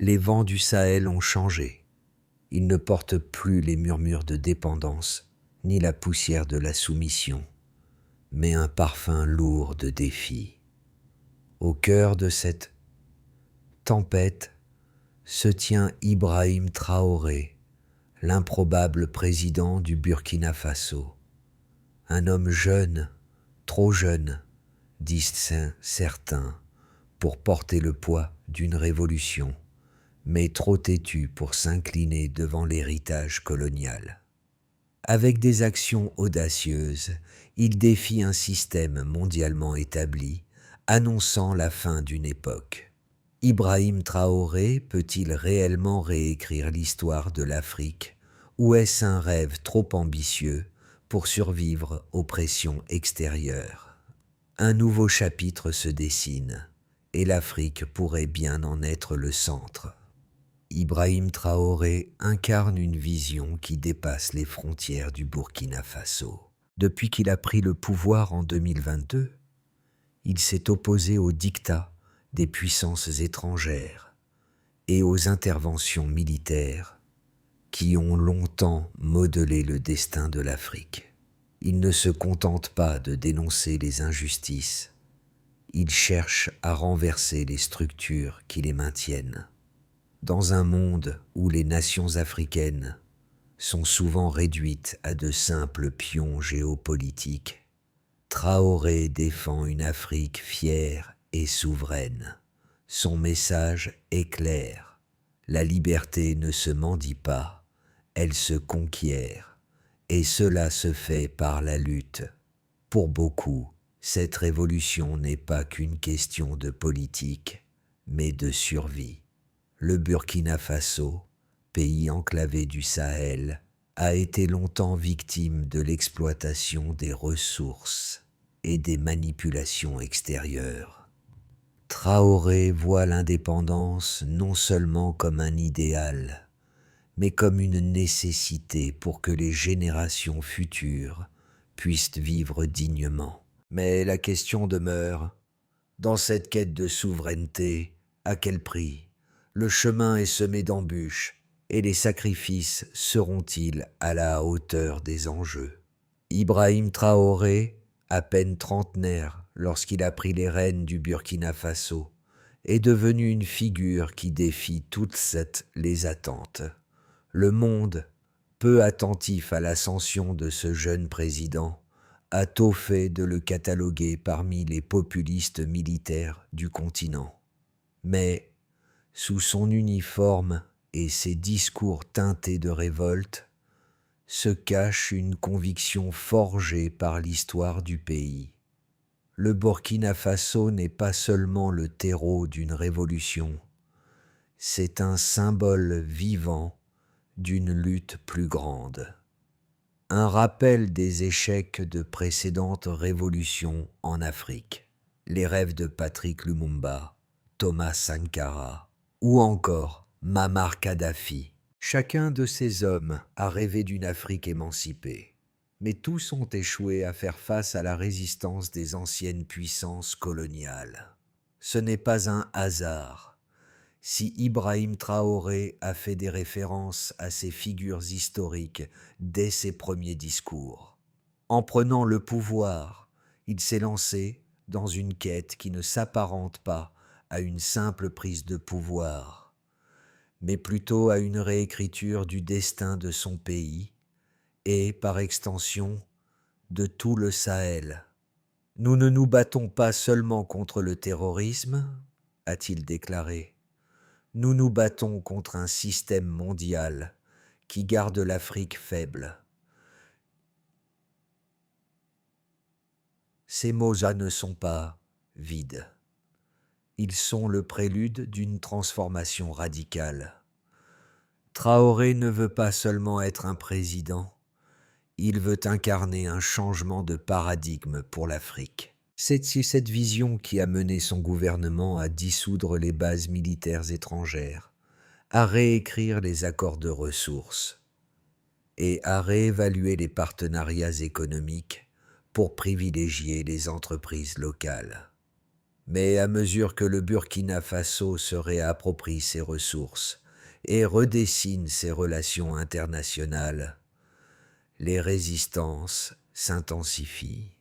Les vents du Sahel ont changé. Ils ne portent plus les murmures de dépendance, ni la poussière de la soumission, mais un parfum lourd de défi. Au cœur de cette tempête se tient Ibrahim Traoré, l'improbable président du Burkina Faso. Un homme jeune, trop jeune, disent certains, pour porter le poids d'une révolution, mais trop têtu pour s'incliner devant l'héritage colonial. Avec des actions audacieuses, il défie un système mondialement établi, annonçant la fin d'une époque. Ibrahim Traoré peut-il réellement réécrire l'histoire de l'Afrique, ou est-ce un rêve trop ambitieux pour survivre aux pressions extérieures? Un nouveau chapitre se dessine, et l'Afrique pourrait bien en être le centre. Ibrahim Traoré incarne une vision qui dépasse les frontières du Burkina Faso. Depuis qu'il a pris le pouvoir en 2022, il s'est opposé au diktat des puissances étrangères et aux interventions militaires qui ont longtemps modelé le destin de l'Afrique. Il ne se contente pas de dénoncer les injustices, il cherche à renverser les structures qui les maintiennent. Dans un monde où les nations africaines sont souvent réduites à de simples pions géopolitiques, Traoré défend une Afrique fière et souveraine. Son message est clair. La liberté ne se mendie pas, elle se conquiert, et cela se fait par la lutte. Pour beaucoup, cette révolution n'est pas qu'une question de politique, mais de survie. Le Burkina Faso, pays enclavé du Sahel, a été longtemps victime de l'exploitation des ressources et des manipulations extérieures. Traoré voit l'indépendance non seulement comme un idéal, mais comme une nécessité pour que les générations futures puissent vivre dignement. Mais la question demeure, dans cette quête de souveraineté, à quel prix? Le chemin est semé d'embûches, et les sacrifices seront-ils à la hauteur des enjeux? Ibrahim Traoré, à peine trentenaire lorsqu'il a pris les rênes du Burkina Faso, est devenu une figure qui défie toutes les attentes. Le monde, peu attentif à l'ascension de ce jeune président, a tôt fait de le cataloguer parmi les populistes militaires du continent. Mais, sous son uniforme et ses discours teintés de révolte, se cache une conviction forgée par l'histoire du pays. Le Burkina Faso n'est pas seulement le terreau d'une révolution, c'est un symbole vivant d'une lutte plus grande. Un rappel des échecs de précédentes révolutions en Afrique, les rêves de Patrick Lumumba, Thomas Sankara ou encore Muammar Kadhafi. Chacun de ces hommes a rêvé d'une Afrique émancipée, mais tous ont échoué à faire face à la résistance des anciennes puissances coloniales. Ce n'est pas un hasard si Ibrahim Traoré a fait des références à ces figures historiques dès ses premiers discours. En prenant le pouvoir, il s'est lancé dans une quête qui ne s'apparente pas à une simple prise de pouvoir, mais plutôt à une réécriture du destin de son pays et, par extension, de tout le Sahel. Nous ne nous battons pas seulement contre le terrorisme, a-t-il déclaré. Nous nous battons contre un système mondial qui garde l'Afrique faible. Ces mots-là ne sont pas vides. Ils sont le prélude d'une transformation radicale. Traoré ne veut pas seulement être un président, il veut incarner un changement de paradigme pour l'Afrique. C'est cette vision qui a mené son gouvernement à dissoudre les bases militaires étrangères, à réécrire les accords de ressources et à réévaluer les partenariats économiques pour privilégier les entreprises locales. Mais à mesure que le Burkina Faso se réapproprie ses ressources et redessine ses relations internationales, les résistances s'intensifient.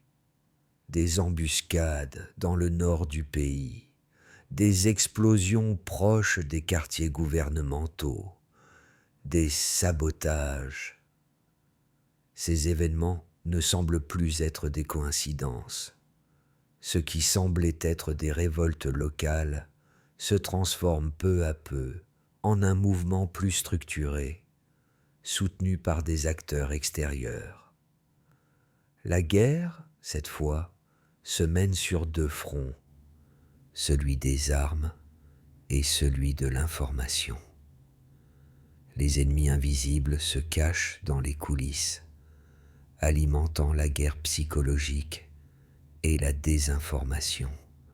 Des embuscades dans le nord du pays, des explosions proches des quartiers gouvernementaux, des sabotages. Ces événements ne semblent plus être des coïncidences. Ce qui semblait être des révoltes locales se transforme peu à peu en un mouvement plus structuré, soutenu par des acteurs extérieurs. La guerre, cette fois, se mène sur deux fronts, celui des armes et celui de l'information. Les ennemis invisibles se cachent dans les coulisses, alimentant la guerre psychologique et la désinformation.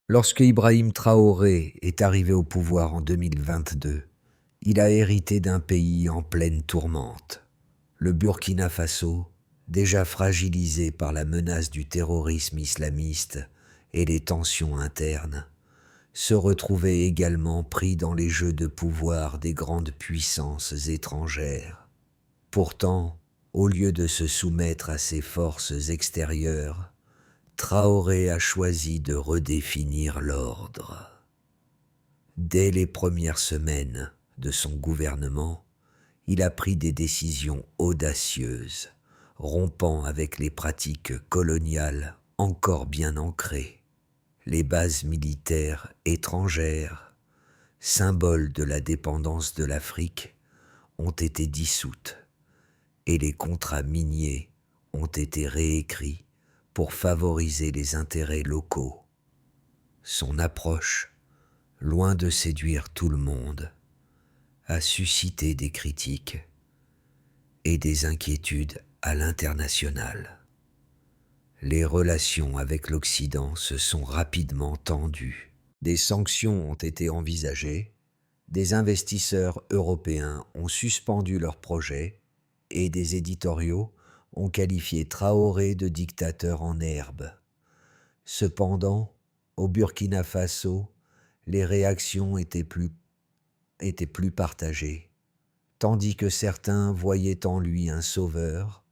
Lorsque Ibrahim Traoré est arrivé au pouvoir en 2022, il a hérité d'un pays en pleine tourmente. Le Burkina Faso, déjà fragilisé par la menace du terrorisme islamiste et les tensions internes, se retrouvait également pris dans les jeux de pouvoir des grandes puissances étrangères. Pourtant, au lieu de se soumettre à ces forces extérieures, Traoré a choisi de redéfinir l'ordre. Dès les premières semaines de son gouvernement, il a pris des décisions audacieuses, rompant avec les pratiques coloniales encore bien ancrées. Les bases militaires étrangères, symboles de la dépendance de l'Afrique, ont été dissoutes et les contrats miniers ont été réécrits pour favoriser les intérêts locaux. Son approche, loin de séduire tout le monde, a suscité des critiques et des inquiétudes à l'international. Les relations avec l'Occident se sont rapidement tendues. Des sanctions ont été envisagées, des investisseurs européens ont suspendu leurs projets et des éditoriaux ont qualifié Traoré de dictateur en herbe. Cependant, au Burkina Faso, les réactions étaient plus partagées. Tandis que certains voyaient en lui un sauveur,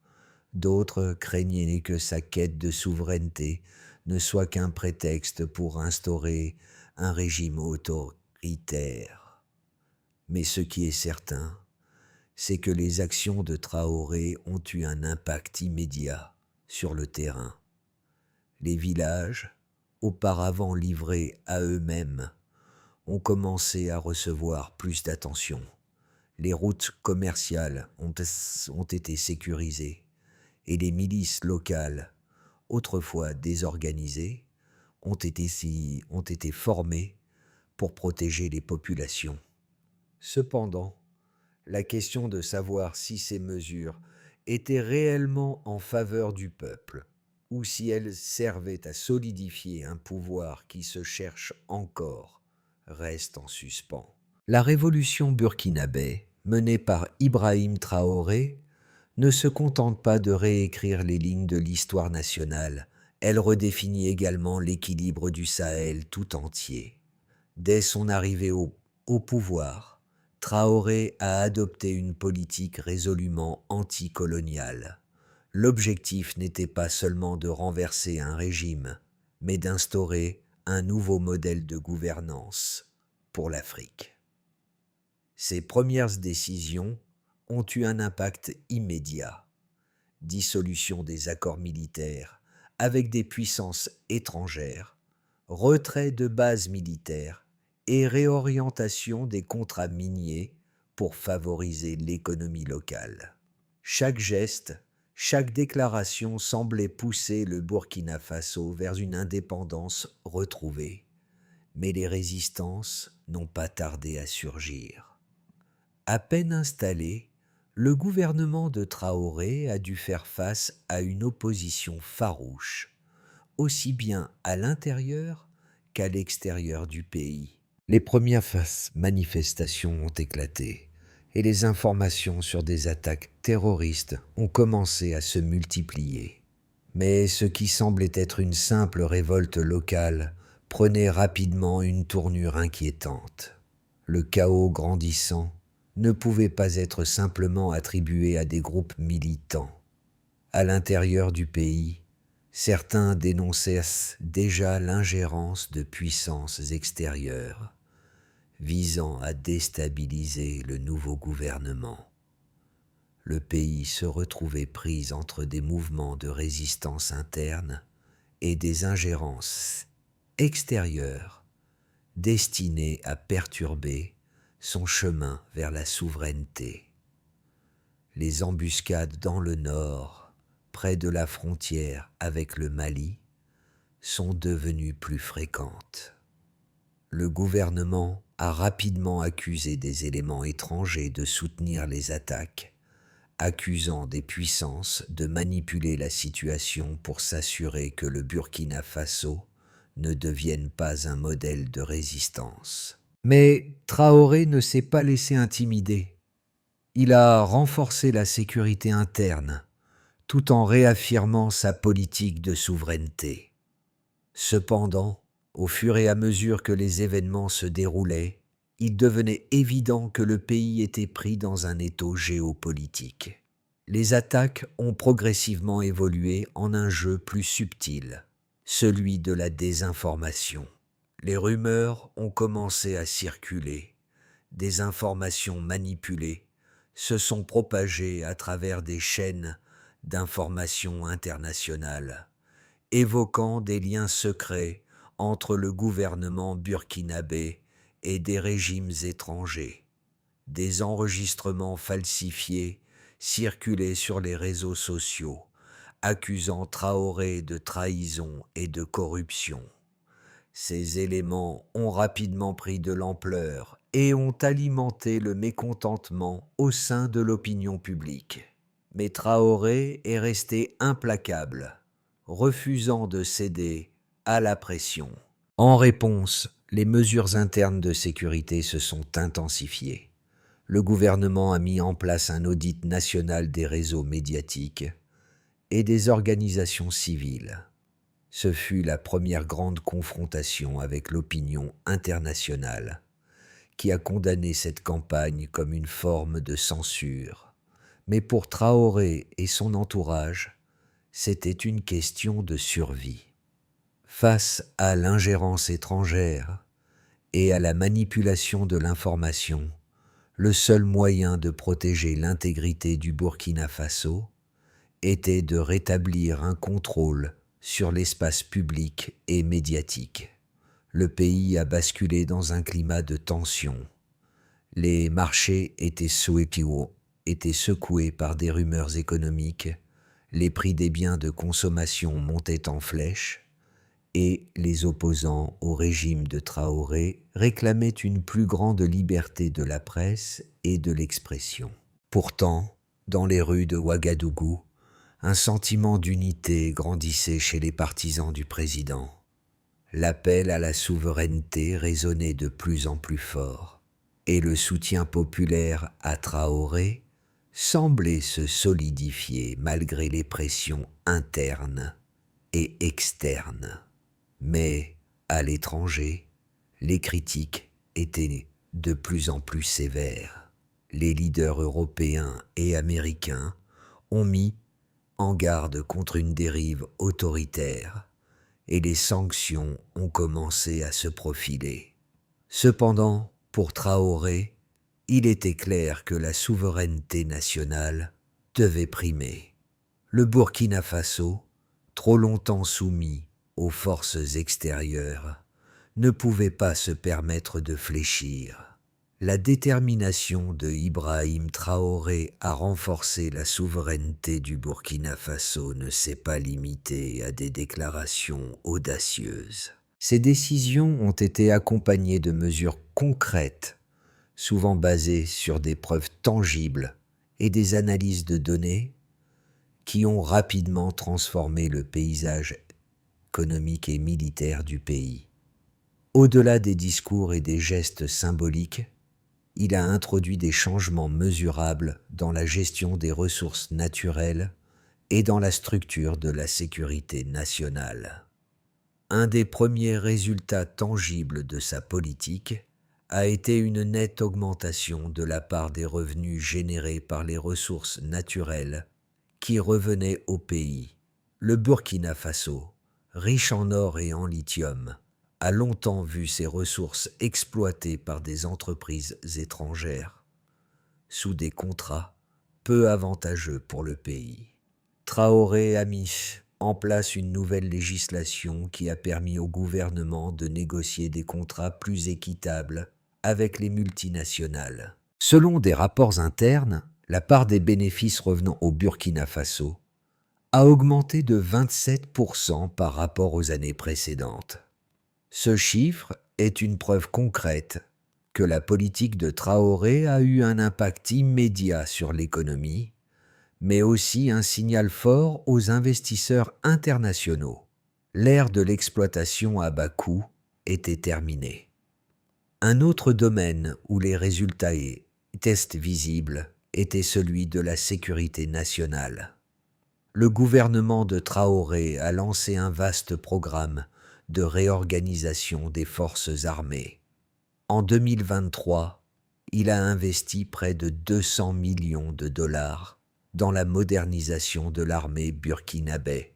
d'autres craignaient que sa quête de souveraineté ne soit qu'un prétexte pour instaurer un régime autoritaire. Mais ce qui est certain, c'est que les actions de Traoré ont eu un impact immédiat sur le terrain. Les villages, auparavant livrés à eux-mêmes, ont commencé à recevoir plus d'attention. Les routes commerciales ont été sécurisées et les milices locales, autrefois désorganisées, ont été formées pour protéger les populations. Cependant, la question de savoir si ces mesures étaient réellement en faveur du peuple ou si elles servaient à solidifier un pouvoir qui se cherche encore reste en suspens. La révolution burkinabé, menée par Ibrahim Traoré, ne se contente pas de réécrire les lignes de l'histoire nationale, elle redéfinit également l'équilibre du Sahel tout entier. Dès son arrivée au pouvoir, Traoré a adopté une politique résolument anticoloniale. L'objectif n'était pas seulement de renverser un régime, mais d'instaurer un nouveau modèle de gouvernance pour l'Afrique. Ces premières décisions ont eu un impact immédiat. Dissolution des accords militaires avec des puissances étrangères, retrait de bases militaires et réorientation des contrats miniers pour favoriser l'économie locale. Chaque geste, chaque déclaration semblait pousser le Burkina Faso vers une indépendance retrouvée. Mais les résistances n'ont pas tardé à surgir. À peine installé, le gouvernement de Traoré a dû faire face à une opposition farouche, aussi bien à l'intérieur qu'à l'extérieur du pays. Les premières manifestations ont éclaté et les informations sur des attaques terroristes ont commencé à se multiplier. Mais ce qui semblait être une simple révolte locale prenait rapidement une tournure inquiétante. Le chaos grandissant ne pouvait pas être simplement attribué à des groupes militants. À l'intérieur du pays, certains dénonçaient déjà l'ingérence de puissances extérieures visant à déstabiliser le nouveau gouvernement. Le pays se retrouvait pris entre des mouvements de résistance interne et des ingérences extérieures destinées à perturber son chemin vers la souveraineté. Les embuscades dans le nord, près de la frontière avec le Mali, sont devenues plus fréquentes. Le gouvernement a rapidement accusé des éléments étrangers de soutenir les attaques, accusant des puissances de manipuler la situation pour s'assurer que le Burkina Faso ne devienne pas un modèle de résistance. Mais Traoré ne s'est pas laissé intimider. Il a renforcé la sécurité interne, tout en réaffirmant sa politique de souveraineté. Cependant, au fur et à mesure que les événements se déroulaient, il devenait évident que le pays était pris dans un étau géopolitique. Les attaques ont progressivement évolué en un jeu plus subtil, celui de la désinformation. Les rumeurs ont commencé à circuler, des informations manipulées se sont propagées à travers des chaînes d'information internationales, évoquant des liens secrets entre le gouvernement burkinabé et des régimes étrangers. Des enregistrements falsifiés circulaient sur les réseaux sociaux, accusant Traoré de trahison et de corruption. Ces éléments ont rapidement pris de l'ampleur et ont alimenté le mécontentement au sein de l'opinion publique. Mais Traoré est resté implacable, refusant de céder à la pression. En réponse, les mesures internes de sécurité se sont intensifiées. Le gouvernement a mis en place un audit national des réseaux médiatiques et des organisations civiles. Ce fut la première grande confrontation avec l'opinion internationale, qui a condamné cette campagne comme une forme de censure. Mais pour Traoré et son entourage, c'était une question de survie. Face à l'ingérence étrangère et à la manipulation de l'information, le seul moyen de protéger l'intégrité du Burkina Faso était de rétablir un contrôle sur l'espace public et médiatique. Le pays a basculé dans un climat de tension. Les marchés étaient secoués par des rumeurs économiques, les prix des biens de consommation montaient en flèche, et les opposants au régime de Traoré réclamaient une plus grande liberté de la presse et de l'expression. Pourtant, dans les rues de Ouagadougou, un sentiment d'unité grandissait chez les partisans du président. L'appel à la souveraineté résonnait de plus en plus fort, et le soutien populaire à Traoré semblait se solidifier malgré les pressions internes et externes. Mais, à l'étranger, les critiques étaient de plus en plus sévères. Les leaders européens et américains ont mis en garde contre une dérive autoritaire et les sanctions ont commencé à se profiler. Cependant, pour Traoré, il était clair que la souveraineté nationale devait primer. Le Burkina Faso, trop longtemps soumis aux forces extérieures, ne pouvait pas se permettre de fléchir. La détermination de Ibrahim Traoré à renforcer la souveraineté du Burkina Faso ne s'est pas limitée à des déclarations audacieuses. Ces décisions ont été accompagnées de mesures concrètes, souvent basées sur des preuves tangibles et des analyses de données qui ont rapidement transformé le paysage économique et militaire du pays. Au-delà des discours et des gestes symboliques, il a introduit des changements mesurables dans la gestion des ressources naturelles et dans la structure de la sécurité nationale. Un des premiers résultats tangibles de sa politique a été une nette augmentation de la part des revenus générés par les ressources naturelles qui revenaient au pays. Le Burkina Faso, riche en or et en lithium, a longtemps vu ses ressources exploitées par des entreprises étrangères, sous des contrats peu avantageux pour le pays. Traoré a mis en place une nouvelle législation qui a permis au gouvernement de négocier des contrats plus équitables avec les multinationales. Selon des rapports internes, la part des bénéfices revenant au Burkina Faso a augmenté de 27% par rapport aux années précédentes. Ce chiffre est une preuve concrète que la politique de Traoré a eu un impact immédiat sur l'économie, mais aussi un signal fort aux investisseurs internationaux. L'ère de l'exploitation à bas coût était terminée. Un autre domaine où les résultats étaient visibles était celui de la sécurité nationale. Le gouvernement de Traoré a lancé un vaste programme de réorganisation des forces armées. En 2023, il a investi près de 200 millions de dollars dans la modernisation de l'armée burkinabé,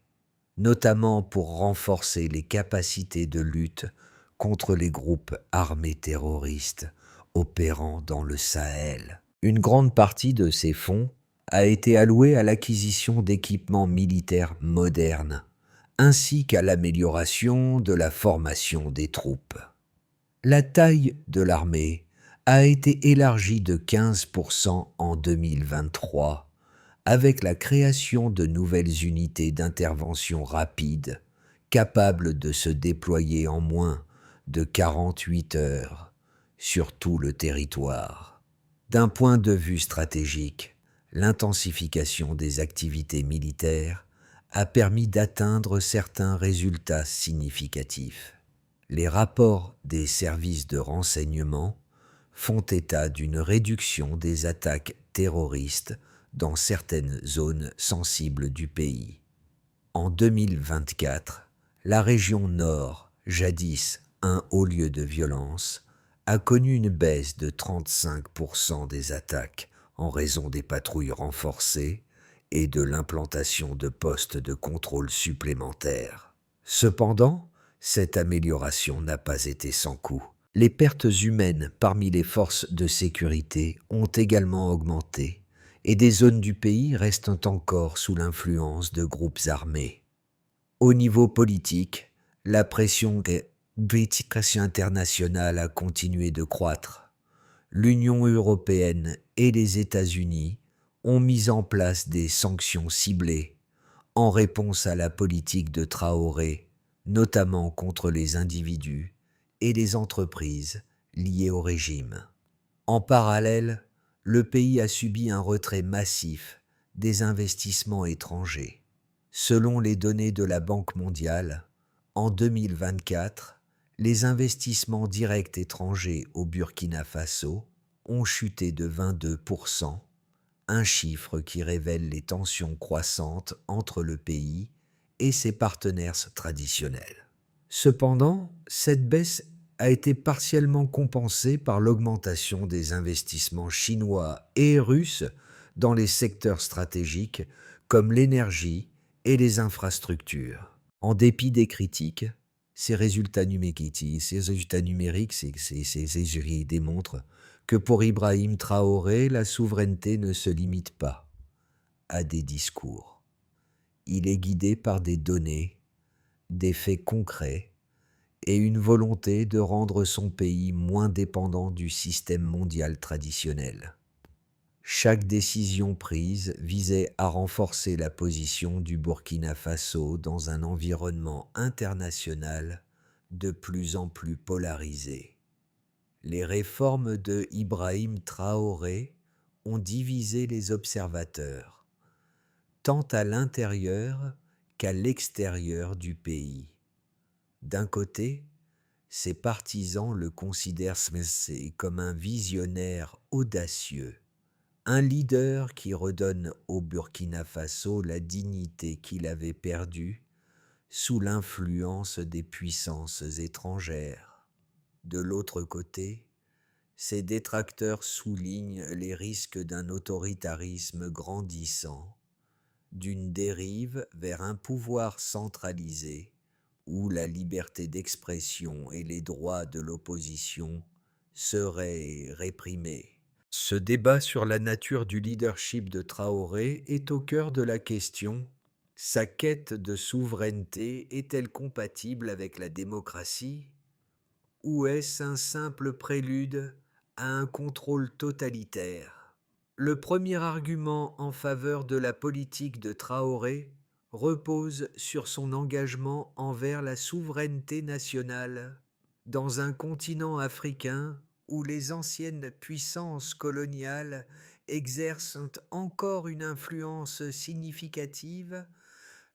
notamment pour renforcer les capacités de lutte contre les groupes armés terroristes opérant dans le Sahel. Une grande partie de ces fonds a été allouée à l'acquisition d'équipements militaires modernes, ainsi qu'à l'amélioration de la formation des troupes. La taille de l'armée a été élargie de 15% en 2023, avec la création de nouvelles unités d'intervention rapide, capables de se déployer en moins de 48 heures sur tout le territoire. D'un point de vue stratégique, l'intensification des activités militaires a permis d'atteindre certains résultats significatifs. Les rapports des services de renseignement font état d'une réduction des attaques terroristes dans certaines zones sensibles du pays. En 2024, la région Nord, jadis un haut lieu de violence, a connu une baisse de 35% des attaques en raison des patrouilles renforcées et de l'implantation de postes de contrôle supplémentaires. Cependant, cette amélioration n'a pas été sans coût. Les pertes humaines parmi les forces de sécurité ont également augmenté, et des zones du pays restent encore sous l'influence de groupes armés. Au niveau politique, la pression internationale a continué de croître. L'Union européenne et les États-Unis ont mis en place des sanctions ciblées en réponse à la politique de Traoré, notamment contre les individus et les entreprises liées au régime. En parallèle, le pays a subi un retrait massif des investissements étrangers. Selon les données de la Banque mondiale, en 2024, les investissements directs étrangers au Burkina Faso ont chuté de 22%, un chiffre qui révèle les tensions croissantes entre le pays et ses partenaires traditionnels. Cependant, cette baisse a été partiellement compensée par l'augmentation des investissements chinois et russes dans les secteurs stratégiques comme l'énergie et les infrastructures. En dépit des critiques, ces résultats numériques démontrent que pour Ibrahim Traoré, la souveraineté ne se limite pas à des discours. Il est guidé par des données, des faits concrets et une volonté de rendre son pays moins dépendant du système mondial traditionnel. Chaque décision prise visait à renforcer la position du Burkina Faso dans un environnement international de plus en plus polarisé. Les réformes de Ibrahim Traoré ont divisé les observateurs, tant à l'intérieur qu'à l'extérieur du pays. D'un côté, ses partisans le considèrent comme un visionnaire audacieux, un leader qui redonne au Burkina Faso la dignité qu'il avait perdue sous l'influence des puissances étrangères. De l'autre côté, ses détracteurs soulignent les risques d'un autoritarisme grandissant, d'une dérive vers un pouvoir centralisé où la liberté d'expression et les droits de l'opposition seraient réprimés. Ce débat sur la nature du leadership de Traoré est au cœur de la question: sa quête de souveraineté est-elle compatible avec la démocratie, ou est-ce un simple prélude à un contrôle totalitaire? Le premier argument en faveur de la politique de Traoré repose sur son engagement envers la souveraineté nationale dans un continent africain où les anciennes puissances coloniales exercent encore une influence significative.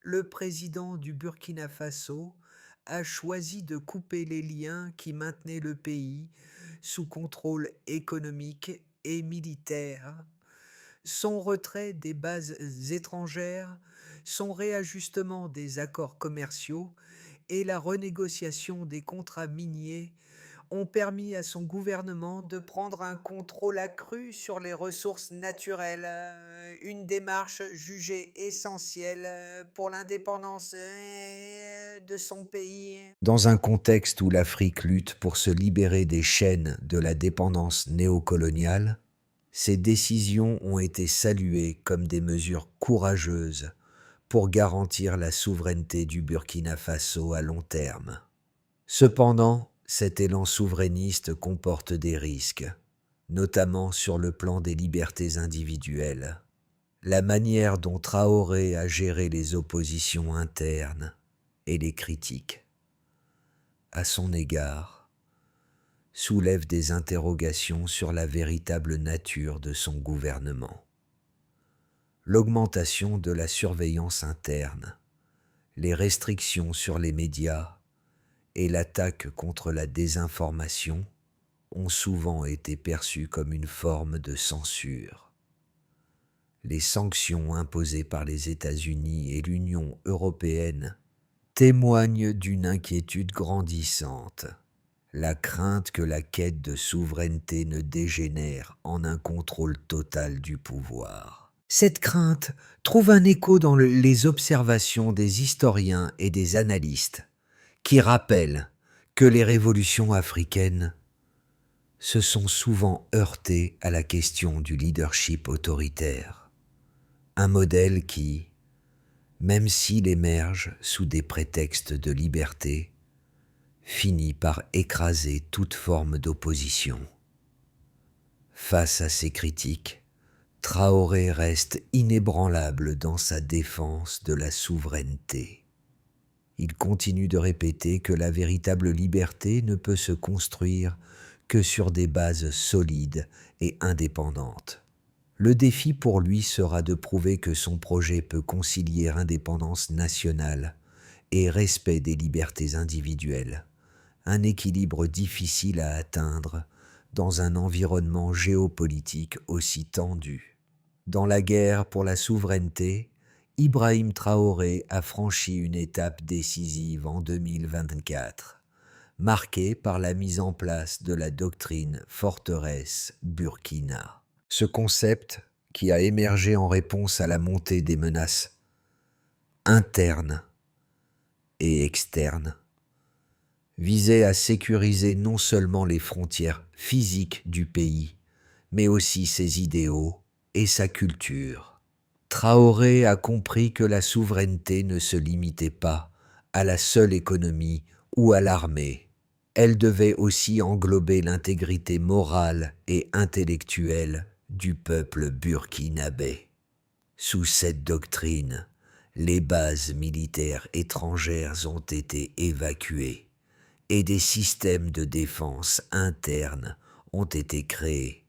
Le président du Burkina Faso a choisi de couper les liens qui maintenaient le pays sous contrôle économique et militaire. Son retrait des bases étrangères, son réajustement des accords commerciaux et la renégociation des contrats miniers ont permis à son gouvernement de prendre un contrôle accru sur les ressources naturelles, une démarche jugée essentielle pour l'indépendance de son pays. Dans un contexte où l'Afrique lutte pour se libérer des chaînes de la dépendance néocoloniale, ces décisions ont été saluées comme des mesures courageuses pour garantir la souveraineté du Burkina Faso à long terme. Cependant, cet élan souverainiste comporte des risques, notamment sur le plan des libertés individuelles. La manière dont Traoré a géré les oppositions internes et les critiques à son égard soulève des interrogations sur la véritable nature de son gouvernement. L'augmentation de la surveillance interne, les restrictions sur les médias et l'attaque contre la désinformation ont souvent été perçues comme une forme de censure. Les sanctions imposées par les États-Unis et l'Union européenne témoignent d'une inquiétude grandissante, la crainte que la quête de souveraineté ne dégénère en un contrôle total du pouvoir. Cette crainte trouve un écho dans les observations des historiens et des analystes qui rappellent que les révolutions africaines se sont souvent heurtées à la question du leadership autoritaire, un modèle qui, même s'il émerge sous des prétextes de liberté, finit par écraser toute forme d'opposition. Face à ces critiques, Traoré reste inébranlable dans sa défense de la souveraineté. Il continue de répéter que la véritable liberté ne peut se construire que sur des bases solides et indépendantes. Le défi pour lui sera de prouver que son projet peut concilier indépendance nationale et respect des libertés individuelles, un équilibre difficile à atteindre dans un environnement géopolitique aussi tendu. Dans la guerre pour la souveraineté, Ibrahim Traoré a franchi une étape décisive en 2024, marquée par la mise en place de la doctrine forteresse Burkina. Ce concept, qui a émergé en réponse à la montée des menaces internes et externes, visait à sécuriser non seulement les frontières physiques du pays, mais aussi ses idéaux et sa culture. Traoré a compris que la souveraineté ne se limitait pas à la seule économie ou à l'armée. Elle devait aussi englober l'intégrité morale et intellectuelle du peuple burkinabé. Sous cette doctrine, les bases militaires étrangères ont été évacuées et des systèmes de défense interne ont été créés,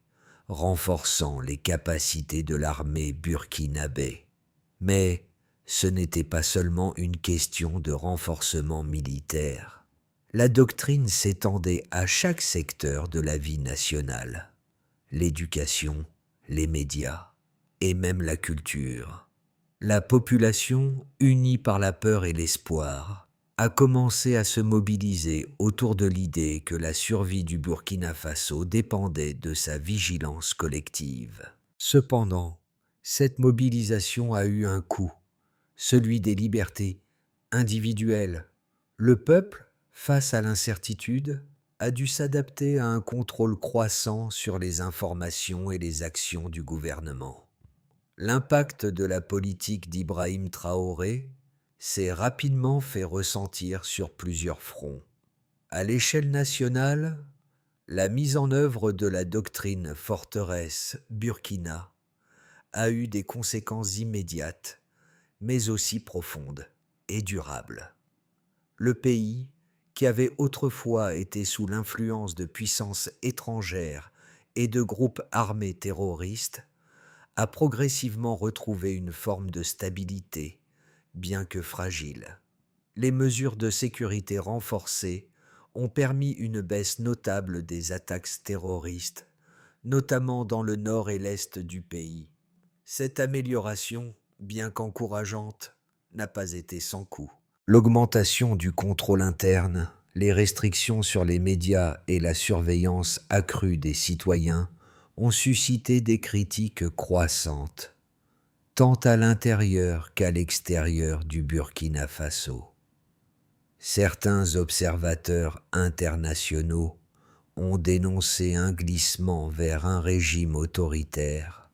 renforçant les capacités de l'armée burkinabé. Mais ce n'était pas seulement une question de renforcement militaire. La doctrine s'étendait à chaque secteur de la vie nationale, l'éducation, les médias et même la culture. La population, unie par la peur et l'espoir, a commencé à se mobiliser autour de l'idée que la survie du Burkina Faso dépendait de sa vigilance collective. Cependant, cette mobilisation a eu un coût, celui des libertés individuelles. Le peuple, face à l'incertitude, a dû s'adapter à un contrôle croissant sur les informations et les actions du gouvernement. L'impact de la politique d'Ibrahim Traoré s'est rapidement fait ressentir sur plusieurs fronts. À l'échelle nationale, la mise en œuvre de la doctrine forteresse Burkina a eu des conséquences immédiates, mais aussi profondes et durables. Le pays, qui avait autrefois été sous l'influence de puissances étrangères et de groupes armés terroristes, a progressivement retrouvé une forme de stabilité, bien que fragile. Les mesures de sécurité renforcées ont permis une baisse notable des attaques terroristes, notamment dans le nord et l'est du pays. Cette amélioration, bien qu'encourageante, n'a pas été sans coût. L'augmentation du contrôle interne, les restrictions sur les médias et la surveillance accrue des citoyens ont suscité des critiques croissantes, tant à l'intérieur qu'à l'extérieur du Burkina Faso. Certains observateurs internationaux ont dénoncé un glissement vers un régime autoritaire,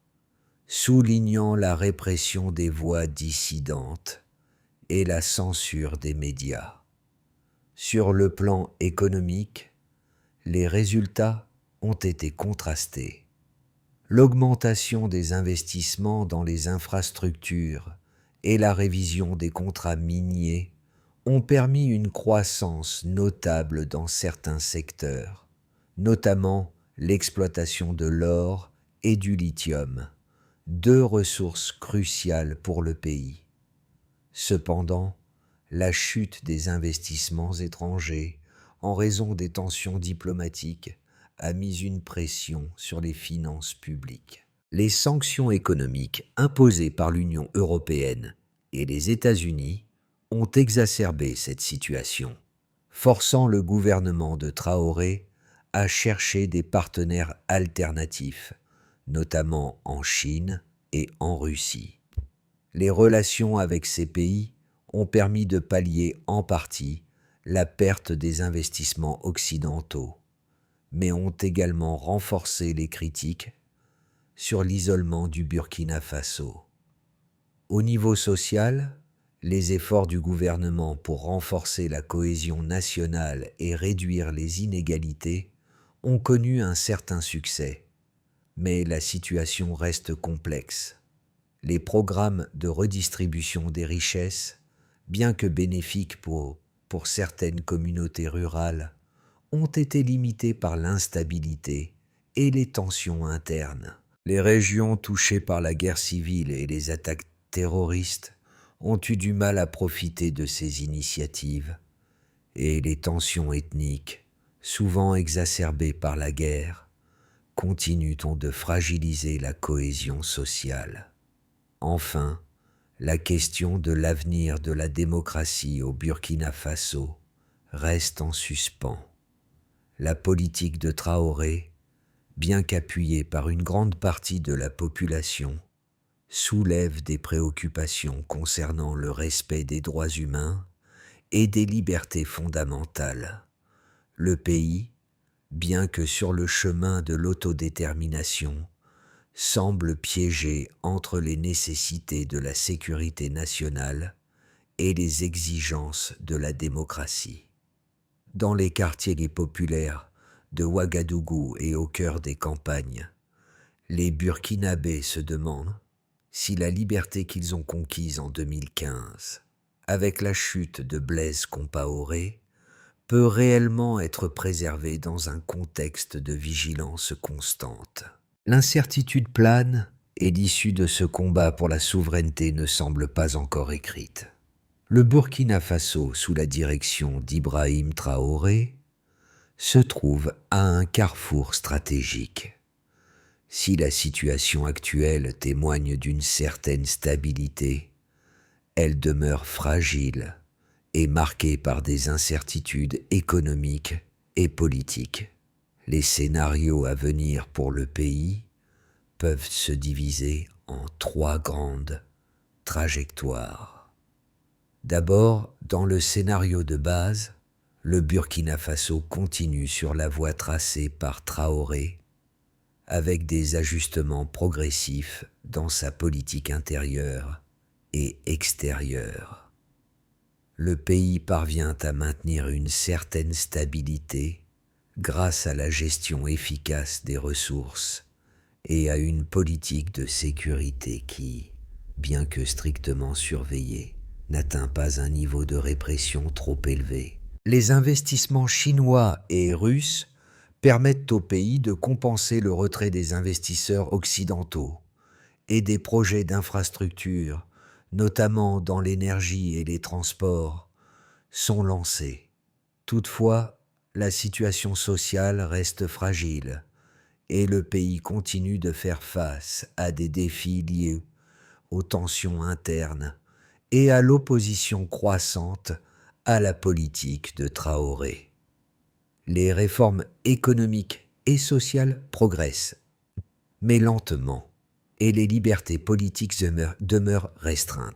soulignant la répression des voix dissidentes et la censure des médias. Sur le plan économique, les résultats ont été contrastés. L'augmentation des investissements dans les infrastructures et la révision des contrats miniers ont permis une croissance notable dans certains secteurs, notamment l'exploitation de l'or et du lithium, deux ressources cruciales pour le pays. Cependant, la chute des investissements étrangers en raison des tensions diplomatiques a mis une pression sur les finances publiques. Les sanctions économiques imposées par l'Union européenne et les États-Unis ont exacerbé cette situation, forçant le gouvernement de Traoré à chercher des partenaires alternatifs, notamment en Chine et en Russie. Les relations avec ces pays ont permis de pallier en partie la perte des investissements occidentaux, mais ont également renforcé les critiques sur l'isolement du Burkina Faso. Au niveau social, les efforts du gouvernement pour renforcer la cohésion nationale et réduire les inégalités ont connu un certain succès, mais la situation reste complexe. Les programmes de redistribution des richesses, bien que bénéfiques pour certaines communautés rurales, ont été limités par l'instabilité et les tensions internes. Les régions touchées par la guerre civile et les attaques terroristes ont eu du mal à profiter de ces initiatives, et les tensions ethniques, souvent exacerbées par la guerre, continuent de fragiliser la cohésion sociale. Enfin, la question de l'avenir de la démocratie au Burkina Faso reste en suspens. La politique de Traoré, bien qu'appuyée par une grande partie de la population, soulève des préoccupations concernant le respect des droits humains et des libertés fondamentales. Le pays, bien que sur le chemin de l'autodétermination, semble piégé entre les nécessités de la sécurité nationale et les exigences de la démocratie. Dans les quartiers les populaires de Ouagadougou et au cœur des campagnes, les Burkinabés se demandent si la liberté qu'ils ont conquise en 2015, avec la chute de Blaise Compaoré, peut réellement être préservée dans un contexte de vigilance constante. L'incertitude plane et l'issue de ce combat pour la souveraineté ne semble pas encore écrite. Le Burkina Faso, sous la direction d'Ibrahim Traoré, se trouve à un carrefour stratégique. Si la situation actuelle témoigne d'une certaine stabilité, elle demeure fragile et marquée par des incertitudes économiques et politiques. Les scénarios à venir pour le pays peuvent se diviser en 3 grandes trajectoires. D'abord, dans le scénario de base, le Burkina Faso continue sur la voie tracée par Traoré, avec des ajustements progressifs dans sa politique intérieure et extérieure. Le pays parvient à maintenir une certaine stabilité grâce à la gestion efficace des ressources et à une politique de sécurité qui, bien que strictement surveillée, n'atteint pas un niveau de répression trop élevé. Les investissements chinois et russes permettent au pays de compenser le retrait des investisseurs occidentaux et des projets d'infrastructure, notamment dans l'énergie et les transports, sont lancés. Toutefois, la situation sociale reste fragile et le pays continue de faire face à des défis liés aux tensions internes et à l'opposition croissante à la politique de Traoré. Les réformes économiques et sociales progressent, mais lentement, et les libertés politiques demeurent restreintes.